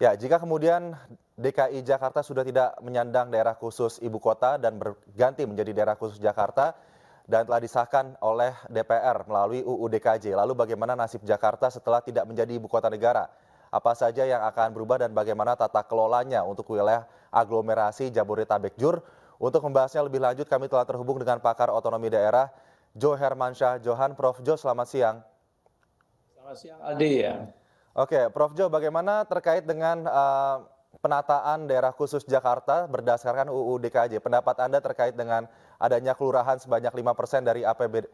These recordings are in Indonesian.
Ya, jika kemudian DKI Jakarta sudah tidak menyandang daerah khusus ibu kota dan berganti menjadi daerah khusus Jakarta dan telah disahkan oleh DPR melalui UU DKJ. Lalu bagaimana nasib Jakarta setelah tidak menjadi ibu kota negara? Apa saja yang akan berubah dan bagaimana tata kelolanya untuk wilayah aglomerasi Jabodetabek Jur? Untuk membahasnya lebih lanjut kami telah terhubung dengan pakar otonomi daerah Jo Hermansyah Johan. Prof. Jo, selamat siang. Selamat siang Aldi ya. Oke, Prof. Jo, bagaimana terkait dengan penataan daerah khusus Jakarta berdasarkan UU DKJ? Pendapat Anda terkait dengan adanya kelurahan sebanyak 5% dari APBD,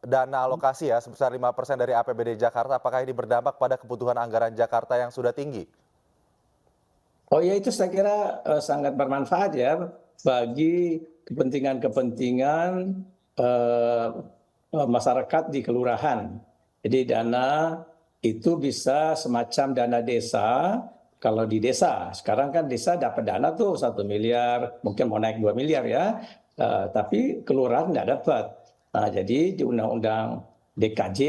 dana alokasi ya sebesar 5% dari APBD Jakarta, apakah ini berdampak pada kebutuhan anggaran Jakarta yang sudah tinggi? Oh ya, itu saya kira sangat bermanfaat ya bagi kepentingan-kepentingan eh, masyarakat di kelurahan. Jadi dana itu bisa semacam dana desa. Kalau di desa, sekarang kan desa dapat dana tuh 1 miliar, mungkin mau naik 2 miliar ya, tapi kelurahan nggak dapat. Nah, jadi di Undang-Undang DKJ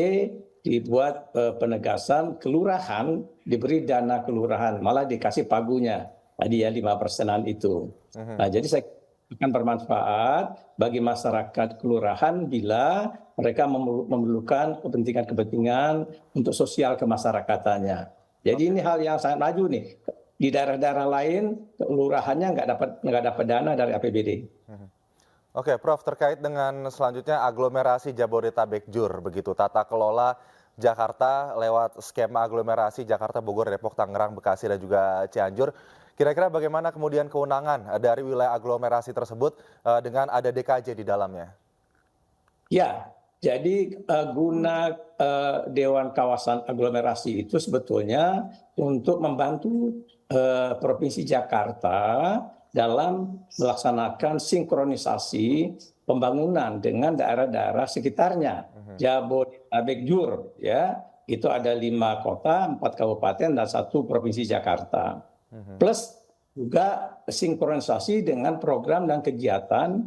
dibuat penegasan kelurahan diberi dana kelurahan, malah dikasih pagunya tadi ya 5%-an itu. Nah, jadi saya akan bermanfaat bagi masyarakat kelurahan bila mereka memerlukan kepentingan-kepentingan untuk sosial kemasyarakatannya. Jadi ini hal yang sangat maju nih. Di daerah-daerah lain kelurahannya nggak dapat dana dari APBD. Oke, Prof, terkait dengan selanjutnya aglomerasi Jabodetabek Jur, begitu tata kelola Jakarta lewat skema aglomerasi Jakarta, Bogor, Depok, Tangerang, Bekasi, dan juga Cianjur. Kira-kira bagaimana kemudian kewenangan dari wilayah aglomerasi tersebut dengan ada DKJ di dalamnya? Ya, jadi guna Dewan Kawasan Aglomerasi itu sebetulnya untuk membantu Provinsi Jakarta dalam melaksanakan sinkronisasi pembangunan dengan daerah-daerah sekitarnya. Jabodetabek Jur, ya, itu ada 5 kota, 4 kabupaten, dan 1 provinsi Jakarta. Plus juga sinkronisasi dengan program dan kegiatan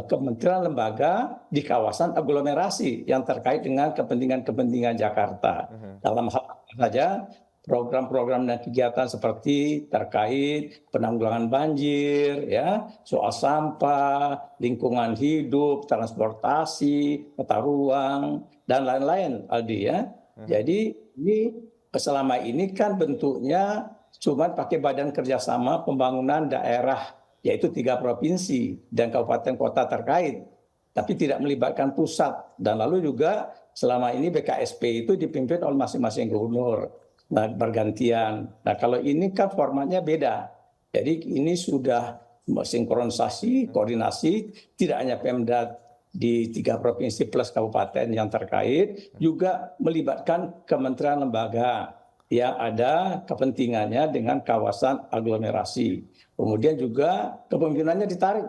kementerian lembaga di kawasan aglomerasi yang terkait dengan kepentingan-kepentingan Jakarta. Dalam hal apa saja, program-program dan kegiatan seperti terkait penanggulangan banjir, ya, soal sampah, lingkungan hidup, transportasi, tata ruang, dan lain-lain, Aldi ya. Jadi ini selama ini kan bentuknya cuma pakai badan kerjasama pembangunan daerah, yaitu 3 provinsi dan kabupaten kota terkait, tapi tidak melibatkan pusat. Dan lalu juga selama ini BKSP itu dipimpin oleh masing-masing gubernur, nah, bergantian. Nah, kalau ini kan formatnya beda. Jadi ini sudah sinkronisasi, koordinasi, tidak hanya Pemda di 3 provinsi plus kabupaten yang terkait, juga melibatkan kementerian lembaga yang ada kepentingannya dengan kawasan aglomerasi. Kemudian juga kepemimpinannya ditarik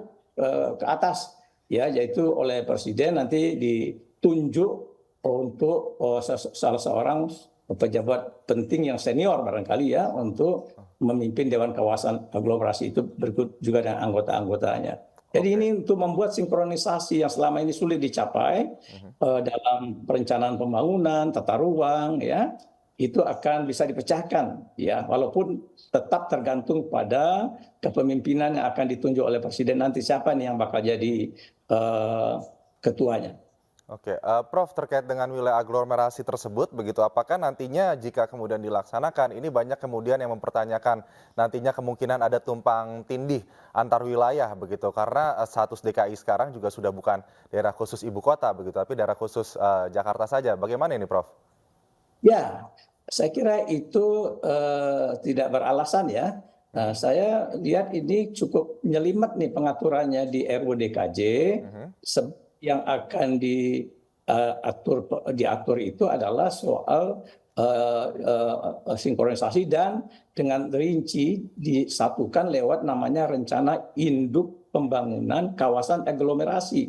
ke atas, ya, yaitu oleh Presiden nanti ditunjuk untuk salah seorang pejabat penting yang senior barangkali ya untuk memimpin Dewan Kawasan Aglomerasi itu berikut juga dengan anggota-anggotanya. Jadi ini untuk membuat sinkronisasi yang selama ini sulit dicapai dalam perencanaan pembangunan, tata ruang, ya, itu akan bisa dipecahkan, ya, walaupun tetap tergantung pada kepemimpinan yang akan ditunjuk oleh Presiden nanti, siapa nih yang bakal jadi ketuanya. Oke, Prof, terkait dengan wilayah aglomerasi tersebut, begitu apakah nantinya jika kemudian dilaksanakan, ini banyak kemudian yang mempertanyakan nantinya kemungkinan ada tumpang tindih antar wilayah begitu, karena status DKI sekarang juga sudah bukan daerah khusus ibu kota begitu, tapi daerah khusus Jakarta saja. Bagaimana ini, Prof? Ya, saya kira itu tidak beralasan ya. Nah, saya lihat ini cukup menyelimet nih pengaturannya di RUU DKJ. Yang akan diatur itu adalah soal sinkronisasi dan dengan rinci disatukan lewat namanya rencana induk pembangunan kawasan aglomerasi.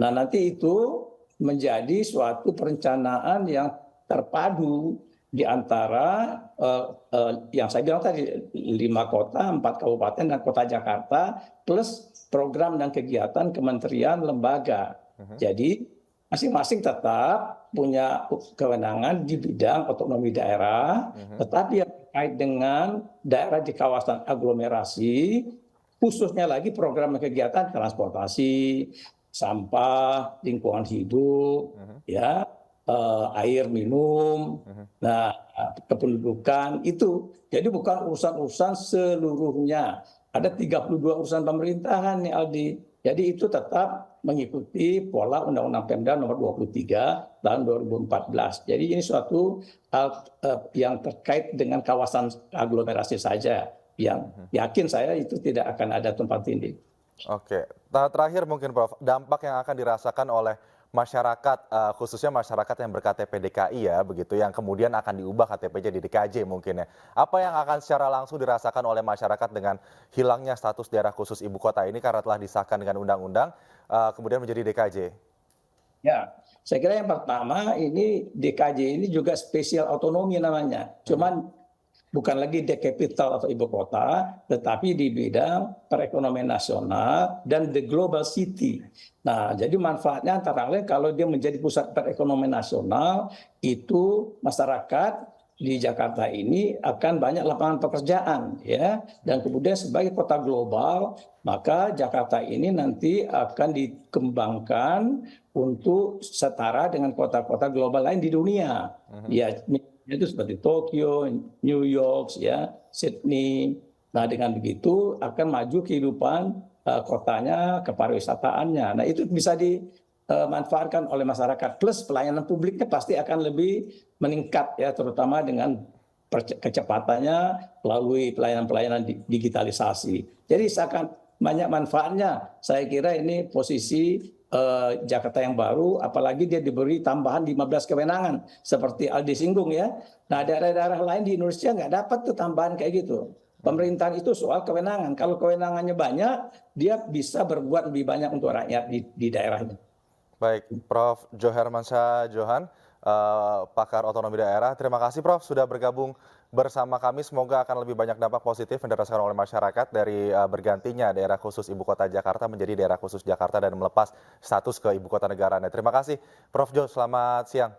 Nah, nanti itu menjadi suatu perencanaan yang terpadu di antara yang saya bilang tadi 5 kota, 4 kabupaten dan kota Jakarta plus program dan kegiatan kementerian lembaga. Jadi masing-masing tetap punya kewenangan di bidang otonomi daerah, tetapi yang terkait dengan daerah di kawasan aglomerasi, khususnya lagi program kegiatan transportasi, sampah, lingkungan hidup, Mhm, ya, air minum, mhm. nah, kependudukan itu. Jadi bukan urusan-urusan seluruhnya. Ada 32 urusan pemerintahan nih Aldi. Jadi itu tetap mengikuti pola Undang-Undang Pemda nomor 23 tahun 2014. Jadi ini suatu hal yang terkait dengan kawasan aglomerasi saja, yang Mhm. yakin saya itu tidak akan ada tumpang tindih. Oke, terakhir mungkin Prof, dampak yang akan dirasakan oleh masyarakat, khususnya masyarakat yang ber-KTP DKI ya, begitu, yang kemudian akan diubah KTP-nya di DKJ mungkin ya. Apa yang akan secara langsung dirasakan oleh masyarakat dengan hilangnya status daerah khusus ibu kota ini karena telah disahkan dengan undang-undang, kemudian menjadi DKJ? Ya, saya kira yang pertama ini DKJ ini juga spesial otonomi namanya. Mhm, Cuman bukan lagi the capital atau ibu kota, tetapi di bidang perekonomian nasional dan the global city. Nah, jadi manfaatnya antara lain kalau dia menjadi pusat perekonomian nasional, itu masyarakat di Jakarta ini akan banyak lapangan pekerjaan, ya. Dan kemudian sebagai kota global, maka Jakarta ini nanti akan dikembangkan untuk setara dengan kota-kota global lain di dunia. mhm. Ya, itu seperti Tokyo, New York, ya, Sydney. Nah, dengan begitu akan maju kehidupan kotanya, kepariwisataannya. Nah, itu bisa dimanfaatkan oleh masyarakat. Plus pelayanan publiknya pasti akan lebih meningkat ya, terutama dengan kecepatannya melalui pelayanan-pelayanan digitalisasi. Jadi akan banyak manfaatnya. Saya kira ini posisi Jakarta yang baru, apalagi dia diberi tambahan 15 kewenangan seperti Aldi singgung ya. Nah, daerah-daerah lain di Indonesia nggak dapat tuh tambahan kayak gitu. Mhm. Pemerintahan itu soal kewenangan. Kalau kewenangannya banyak, dia bisa berbuat lebih banyak untuk rakyat di daerahnya. Baik, Prof. Johermansyah Johan, pakar otonomi daerah. Terima kasih Prof sudah bergabung bersama kami. Semoga akan lebih banyak dampak positif yang dirasakan oleh masyarakat dari bergantinya daerah khusus ibu kota Jakarta menjadi daerah khusus Jakarta dan melepas status ke ibu kota negaranya. Terima kasih, Prof. Jo. Selamat siang.